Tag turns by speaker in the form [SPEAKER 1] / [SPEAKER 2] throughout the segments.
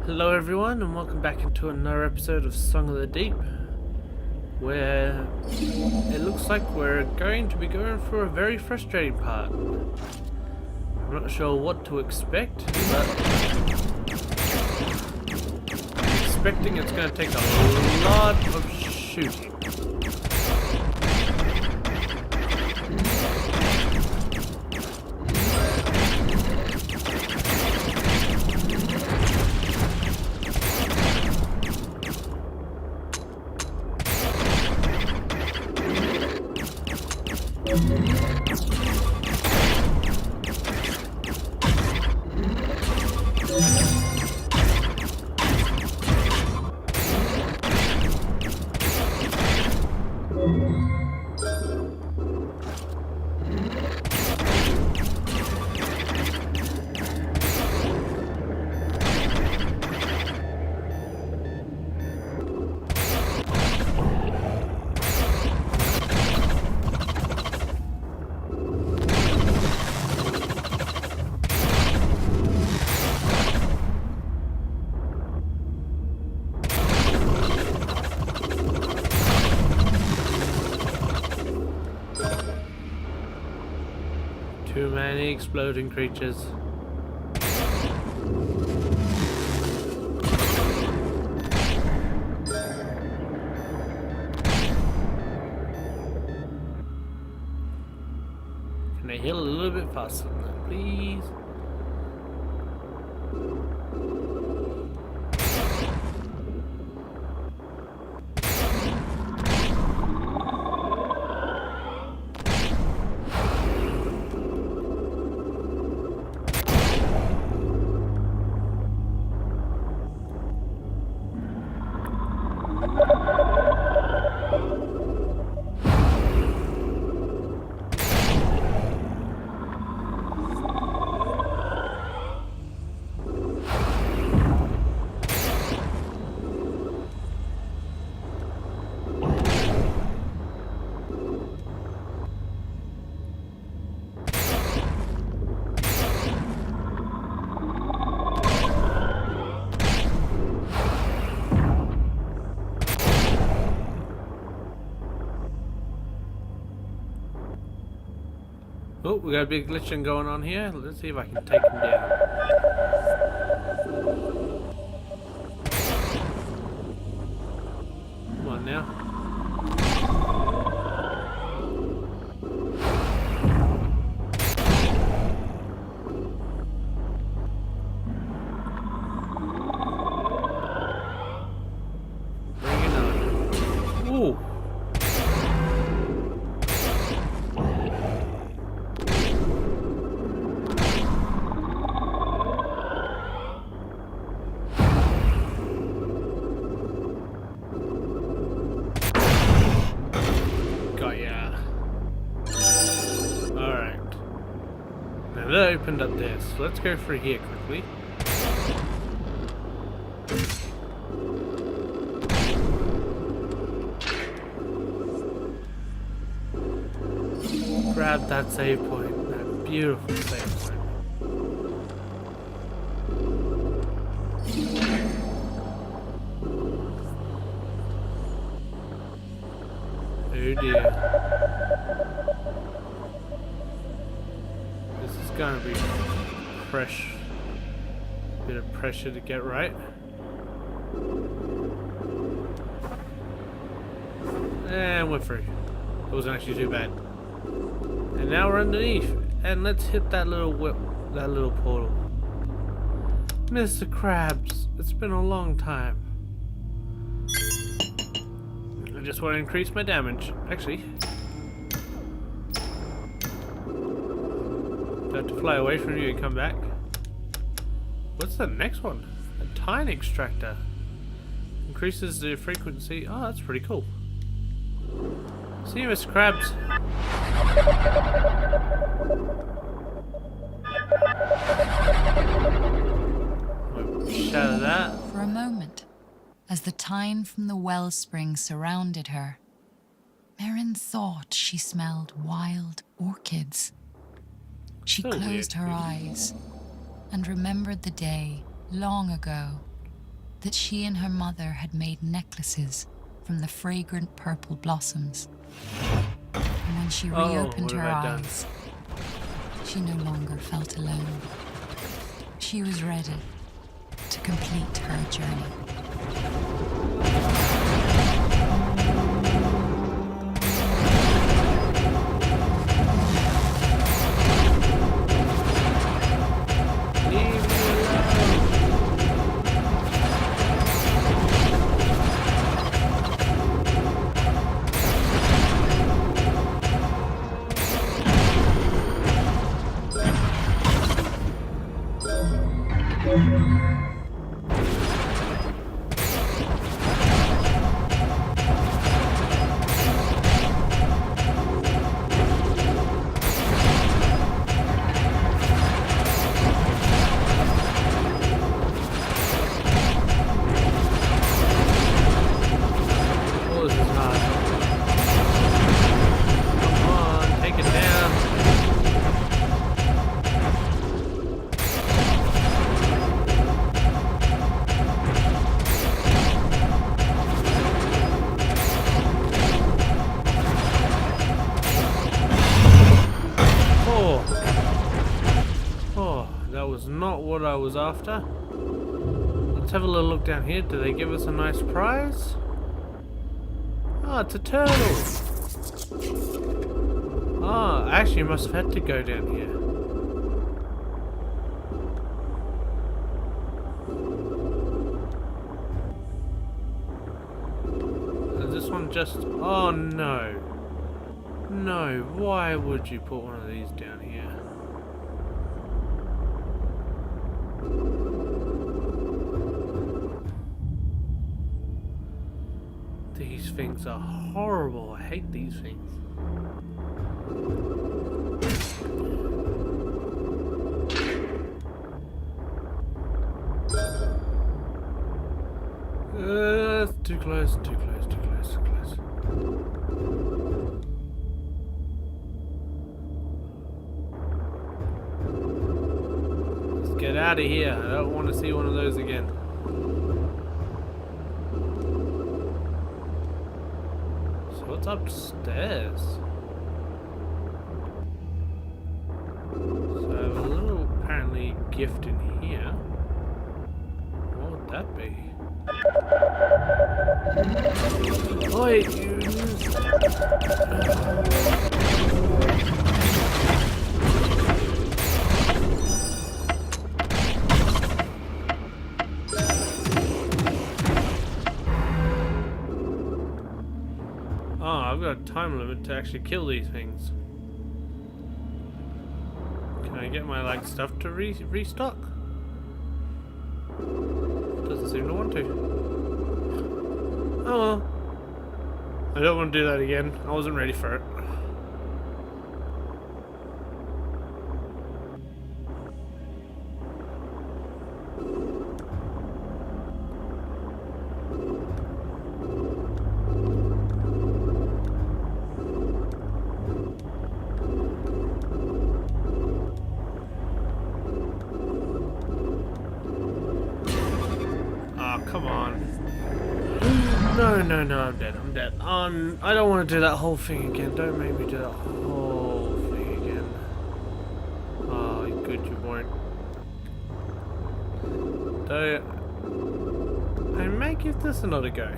[SPEAKER 1] Hello everyone and welcome back into another episode of Song of the Deep, where it looks like we're going to be going through a very frustrating part. I'm not sure what to expect, but I'm expecting it's going to take a lot of shooting. Too many exploding creatures. Can I heal a little bit faster than that, please? Oh, we got a big glitching going on here. Let's see if I can take him down. Come on now. Bring it on. Ooh. That opened up there, so let's go through here quickly. Grab that save point, that beautiful save point. Oh dear. Gonna be fresh bit of pressure to get right. And we're through. It wasn't actually too bad. And now we're underneath. And let's hit that little portal. Mr. Krabs, it's been a long time. I just want to increase my damage. Actually, have to fly away from you and come back. What's the next one? A tine extractor. Increases the frequency. Oh, that's pretty cool. See you, Mr. Krabs. Shatter that.
[SPEAKER 2] For a moment, as the tine from the wellspring surrounded her, Merrin thought she smelled wild orchids. She closed her eyes and remembered the day long ago that she and her mother had made necklaces from the fragrant purple blossoms. And when she reopened
[SPEAKER 1] what
[SPEAKER 2] her
[SPEAKER 1] have I done?
[SPEAKER 2] eyes, she no longer felt alone. She was ready to complete her journey.
[SPEAKER 1] Leave me alone. Oh, this is hard. Come on, take it down. Oh, that was not what I was after. Let's have a little look down here. Do they give us a nice prize? Oh, it's a turtle. Oh, I actually must have had to go down here. Is this one just... Oh, no. No, why would you put one of these down here? These things are horrible. I hate these things. Too close, too close, too close, too close. Let's get out of here. I don't want to see one of those again. So what's upstairs? So I have a little, apparently, gift in here. What would that be? Oi, you... Oh, I've got a time limit to actually kill these things. Can I get my like stuff to restock? Doesn't seem to want to. Oh well. I don't want to do that again. I wasn't ready for it. Come on. No, I'm dead. I don't want to do that whole thing again. Don't make me do that whole thing again. Oh, good, you won't. I may give this another go.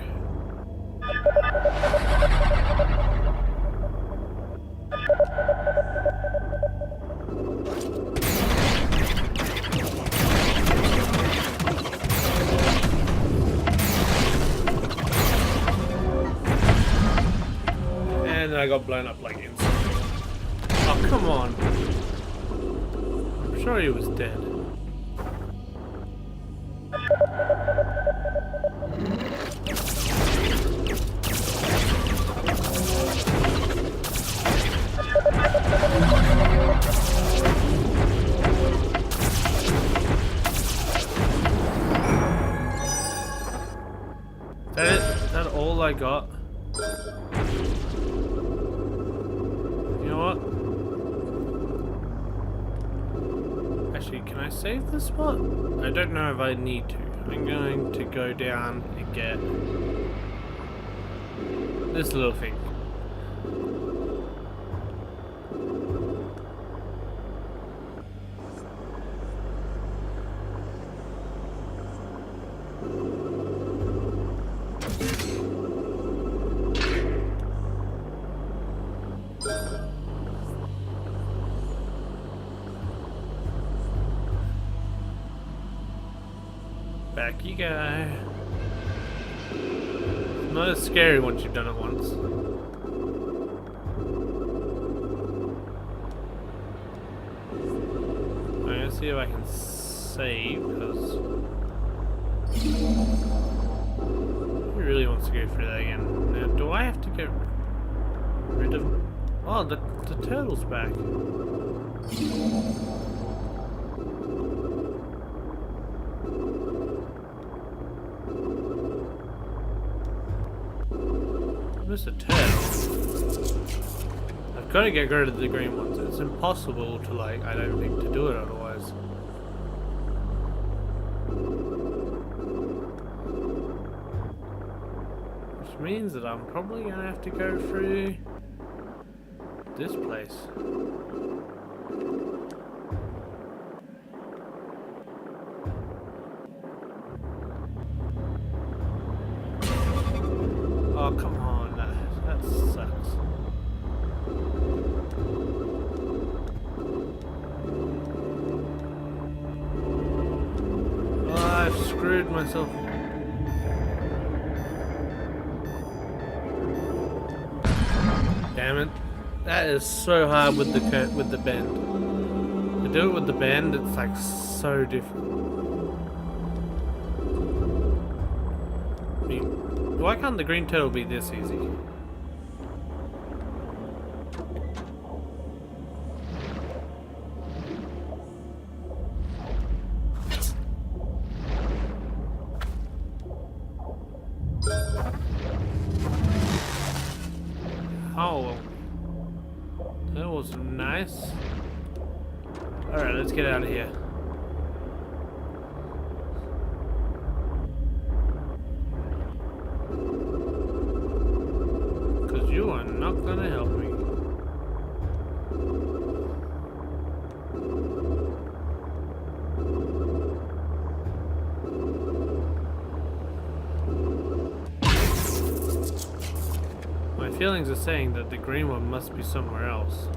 [SPEAKER 1] And I got blown up like instant. Oh, come on. I'm sure he was dead. Is that all I got? You know what? Actually, can I save this spot? I don't know if I need to. I'm going to go down and get this little thing. Back you go. Not as scary once you've done it once. I'm gonna see if I can save, because he really wants to go through that again. Now, do I have to get rid of... Oh, the turtle's back. There's a turtle. I've got to get rid of the green ones. It's impossible to, like, I don't think, to do it otherwise. Which means that I'm probably going to have to go through this place. Oh, come on. That sucks. Oh, I've screwed myself. Damn it. That is so hard with the bend. To do it with the bend, it's like so difficult. I mean, why can't the green turtle be this easy? Oh, that was nice. Alright, let's get out of here. Because you are not going to help me. My feelings are saying that the green one must be somewhere else.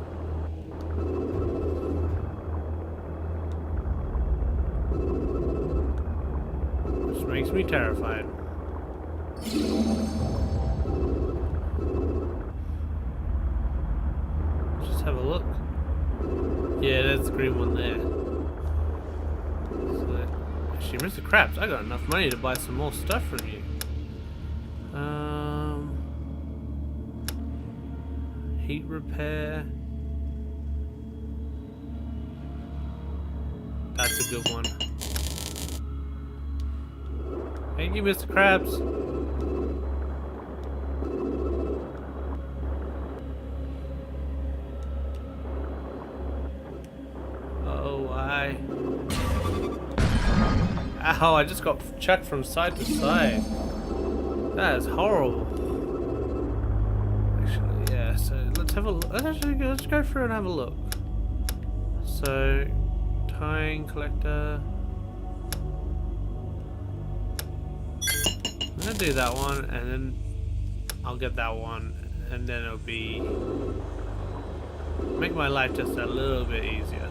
[SPEAKER 1] Which makes me terrified. Just have a look. Yeah, there's the green one there. So, actually, Mr. Krabs, I got enough money to buy some more stuff from you. Heat repair. That's a good one. Thank you, Mr. Krabs. Oh, ow, I just got chucked from side to side. That is horrible. Actually, yeah, so let's have a look. Let's go through and have a look. So, tying collector. I'm gonna do that one, and then I'll get that one, and then it'll be make my life just a little bit easier.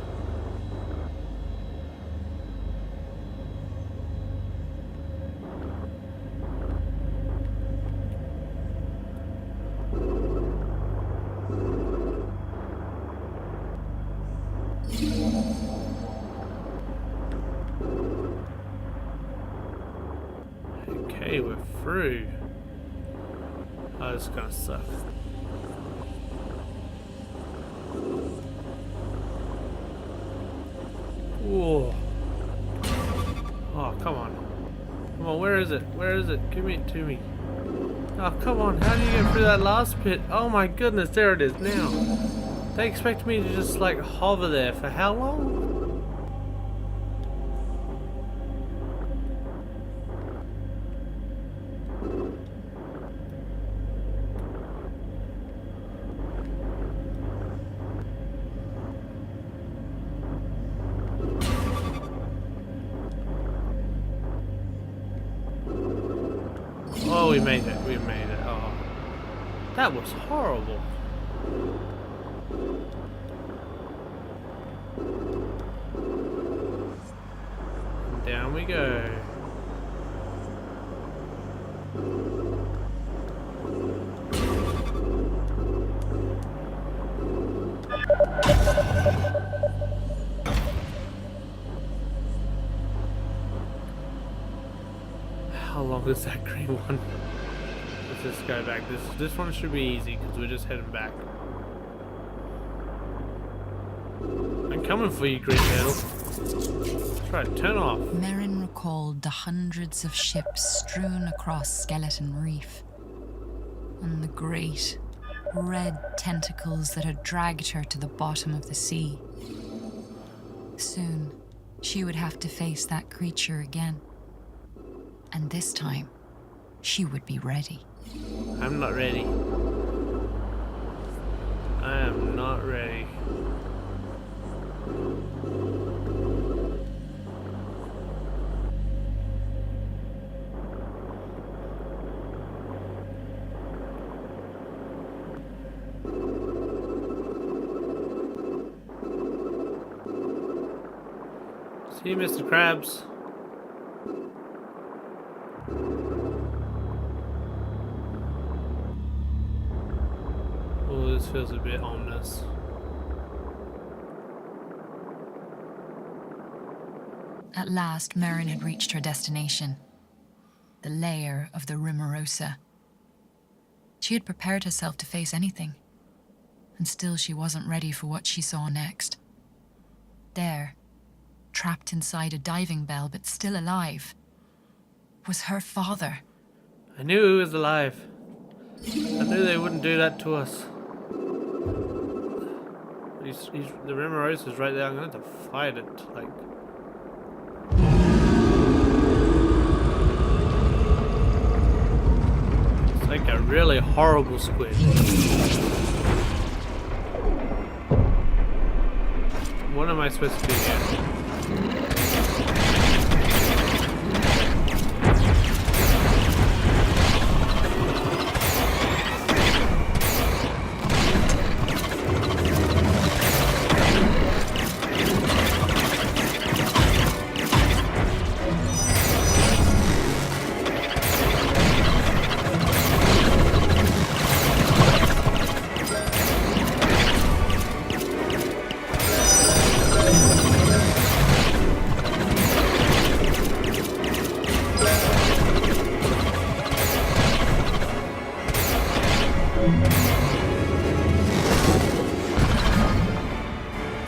[SPEAKER 1] Okay, we're through. Oh, this is gonna suck. Whoa. Oh, come on. Come on, where is it? Where is it? Give it to me. Oh, come on. How do you get through that last pit? Oh my goodness, there it is now. They expect me to just like hover there for how long? Oh, we made it. We made it. Oh, that was horrible. Down we go. How long is that green one? Let's just go back. This one should be easy because we're just heading back. I'm coming for you, green metal. That's right, turn off.
[SPEAKER 2] Merrin recalled the hundreds of ships strewn across Skeleton Reef, and the great, red tentacles that had dragged her to the bottom of the sea. Soon, she would have to face that creature again. And this time, she would be ready.
[SPEAKER 1] I'm not ready. I am not ready. See you, Mr. Krabs. Oh, this feels a bit ominous.
[SPEAKER 2] At last, Merrin had reached her destination, the lair of the Rimorosa. She had prepared herself to face anything, and still she wasn't ready for what she saw next. There, trapped inside a diving bell but still alive, was her father.
[SPEAKER 1] I knew he was alive. I knew they wouldn't do that to us. The Rimorosa's right there. I'm going to have to fight it. Like, it's like a really horrible squid. What am I supposed to do here?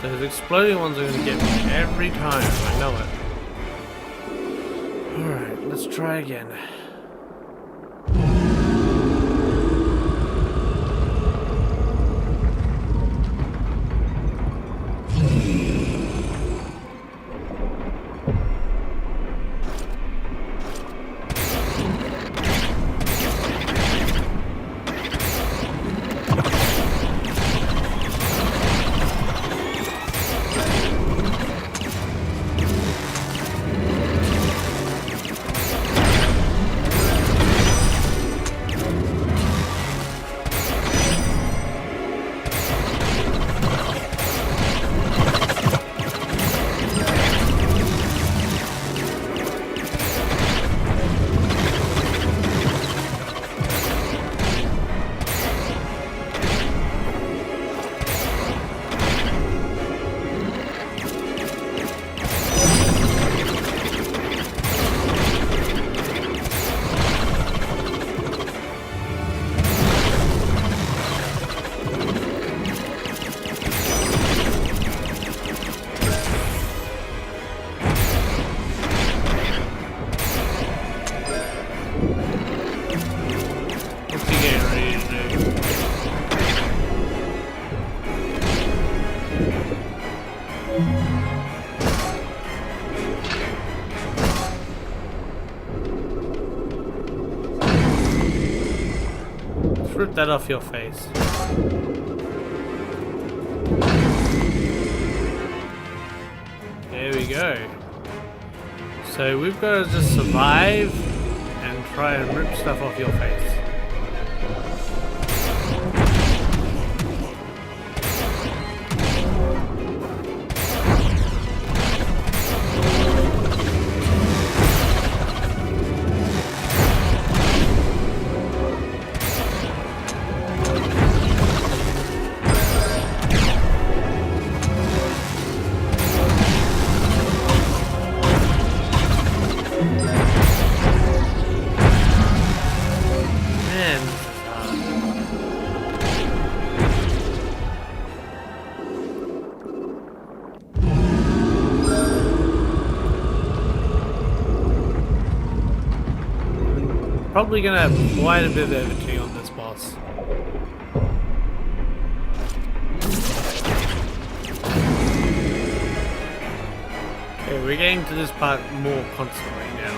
[SPEAKER 1] Those exploding ones are going to get me every time, I know it. Alright, let's try again. Rip that off your face. There we go. So we've got to just survive and try and rip stuff off your face. Probably gonna have quite a bit of editing on this boss. Okay, we're getting to this part more constantly now.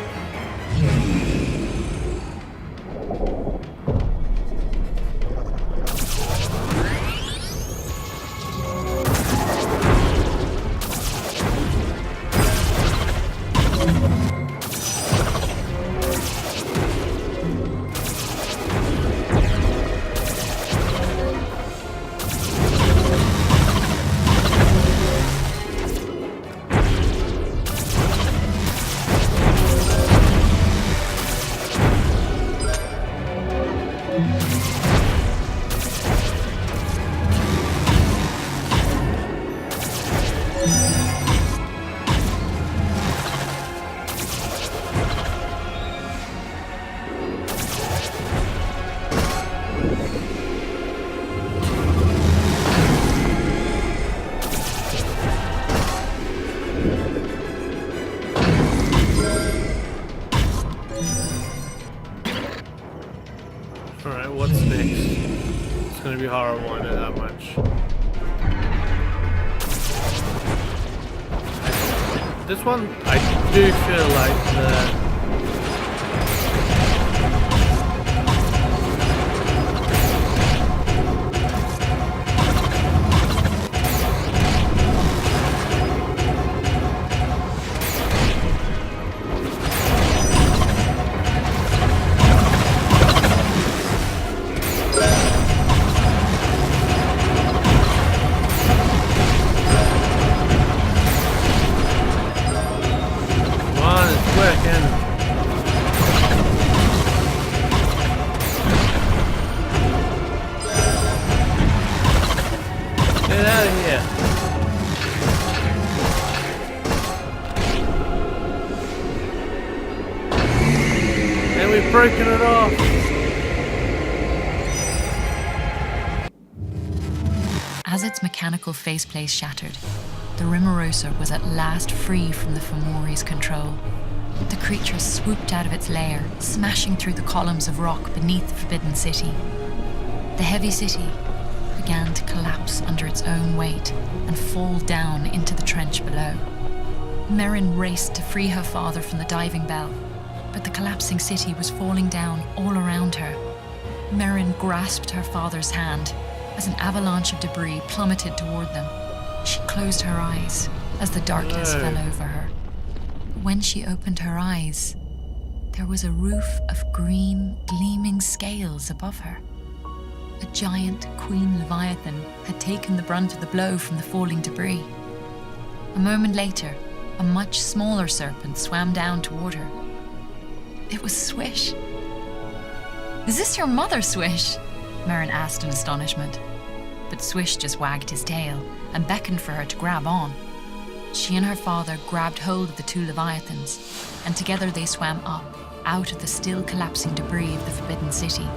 [SPEAKER 1] Alright, what's next? It's gonna be horrible, I know that much. This one, I do feel like the... Get out of here. And we've broken it off.
[SPEAKER 2] As its mechanical faceplate shattered, the Rimorosa was at last free from the Fomori's control. The creature swooped out of its lair, smashing through the columns of rock beneath the Forbidden City. The heavy city began to collapse under its own weight and fall down into the trench below. Merrin raced to free her father from the diving bell, but the collapsing city was falling down all around her. Merrin grasped her father's hand as an avalanche of debris plummeted toward them. She closed her eyes as the darkness fell over her. When she opened her eyes, there was a roof of green, gleaming scales above her. A giant queen leviathan had taken the brunt of the blow from the falling debris. A moment later, a much smaller serpent swam down toward her. It was Swish. "Is this your mother, Swish?" Merrin asked in astonishment. But Swish just wagged his tail and beckoned for her to grab on. She and her father grabbed hold of the two leviathans, and together they swam up, out of the still collapsing debris of the Forbidden City.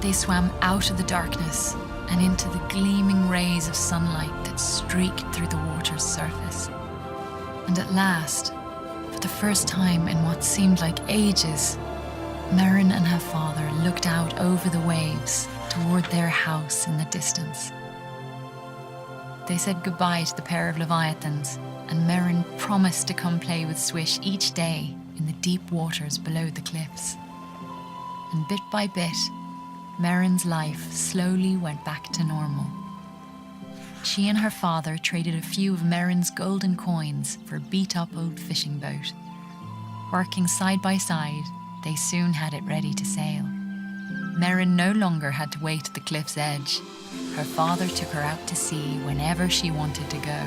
[SPEAKER 2] They swam out of the darkness and into the gleaming rays of sunlight that streaked through the water's surface. And at last, for the first time in what seemed like ages, Merrin and her father looked out over the waves toward their house in the distance. They said goodbye to the pair of leviathans, and Merrin promised to come play with Swish each day in the deep waters below the cliffs. And bit by bit, Merrin's life slowly went back to normal. She and her father traded a few of Merrin's golden coins for a beat-up old fishing boat. Working side by side, they soon had it ready to sail. Merrin no longer had to wait at the cliff's edge. Her father took her out to sea whenever she wanted to go.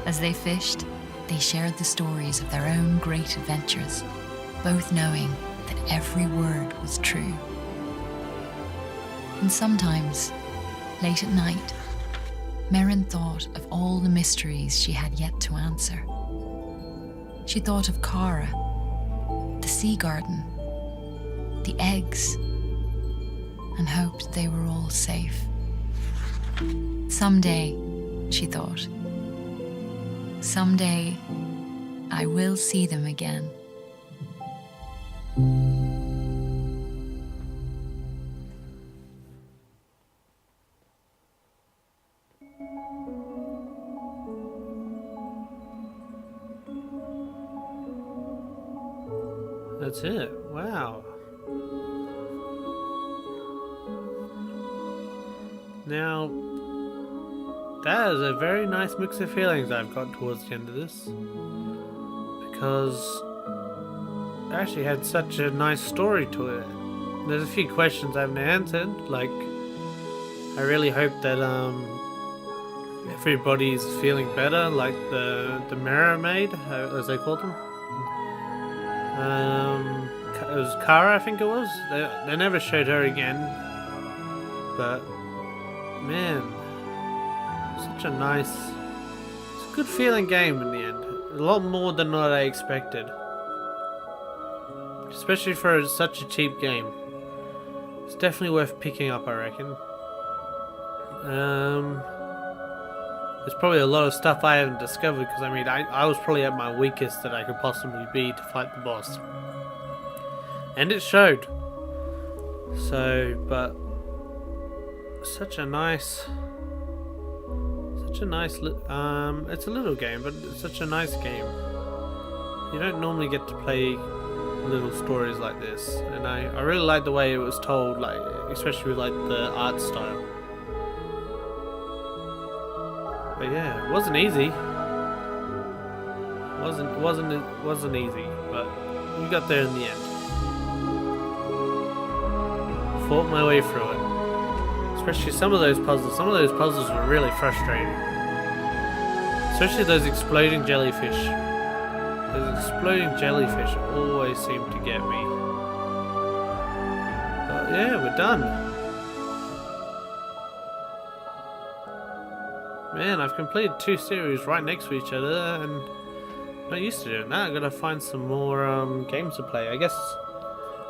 [SPEAKER 2] As they fished, they shared the stories of their own great adventures, both knowing that every word was true. And sometimes, late at night, Merrin thought of all the mysteries she had yet to answer. She thought of Kara, the sea garden, the eggs, and hoped they were all safe. Someday, she thought, someday I will see them again.
[SPEAKER 1] That's it. Wow. Now, that is a very nice mix of feelings I've got towards the end of this. Because it actually had such a nice story to it. There's a few questions I haven't answered. Like, I really hope that everybody's feeling better, like the mirror maid, as they called them. It was Kara, I think it was. They never showed her again. But man, such a nice, it's a good feeling game in the end. A lot more than what I expected, especially for such a cheap game. It's definitely worth picking up, I reckon. There's probably a lot of stuff I haven't discovered, because I mean, I was probably at my weakest that I could possibly be to fight the boss, and it showed. So, but such a nice, it's a little game, but it's such a nice game. You don't normally get to play little stories like this, and I really like the way it was told, like especially with like the art style. But yeah, it wasn't easy. It wasn't easy, but we got there in the end. Fought my way through it. Especially some of those puzzles. Some of those puzzles were really frustrating. Especially those exploding jellyfish. Those exploding jellyfish always seem to get me. But yeah, we're done. Man, I've completed 2 series right next to each other, and I'm not used to doing that. I've got to find some more games to play. I guess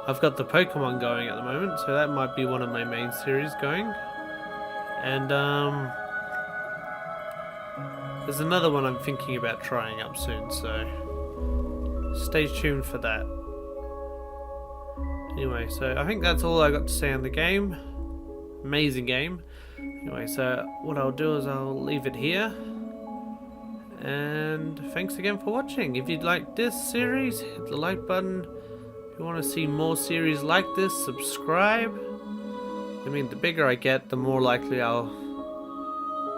[SPEAKER 1] I've got the Pokemon going at the moment, so that might be one of my main series going. And there's another one I'm thinking about trying up soon, so stay tuned for that. Anyway, so I think that's all I got to say on the game. Amazing game. Anyway, so what I'll do is I'll leave it here. And thanks again for watching. If you'd like this series, hit the like button. If you want to see more series like this, subscribe. I mean, the bigger I get, the more likely I'll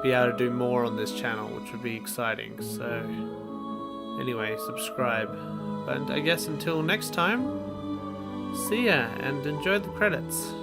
[SPEAKER 1] be able to do more on this channel, which would be exciting. So, anyway, subscribe. But I guess until next time, see ya and enjoy the credits.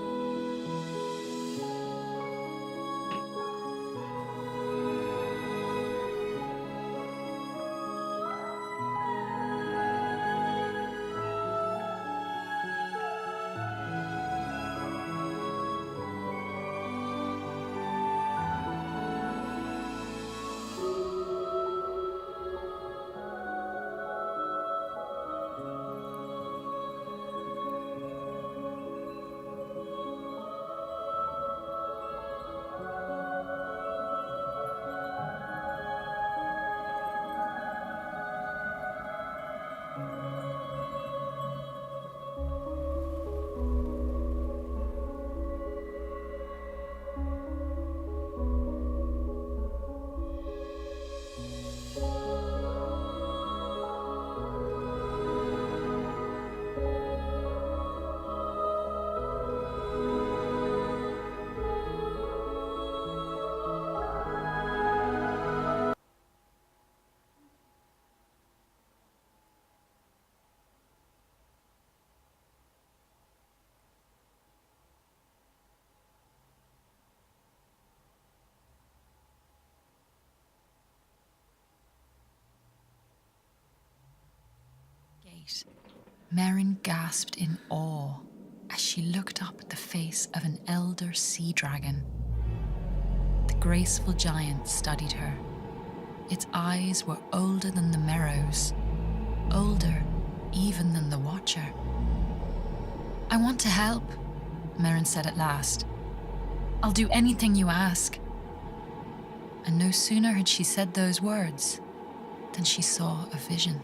[SPEAKER 2] sight. Merrin gasped in awe as she looked up at the face of an elder sea dragon. The graceful giant studied her. Its eyes were older than the Merrow's, older even than the Watcher. "I want to help," Merrin said at last. "I'll do anything you ask." And no sooner had she said those words than she saw a vision.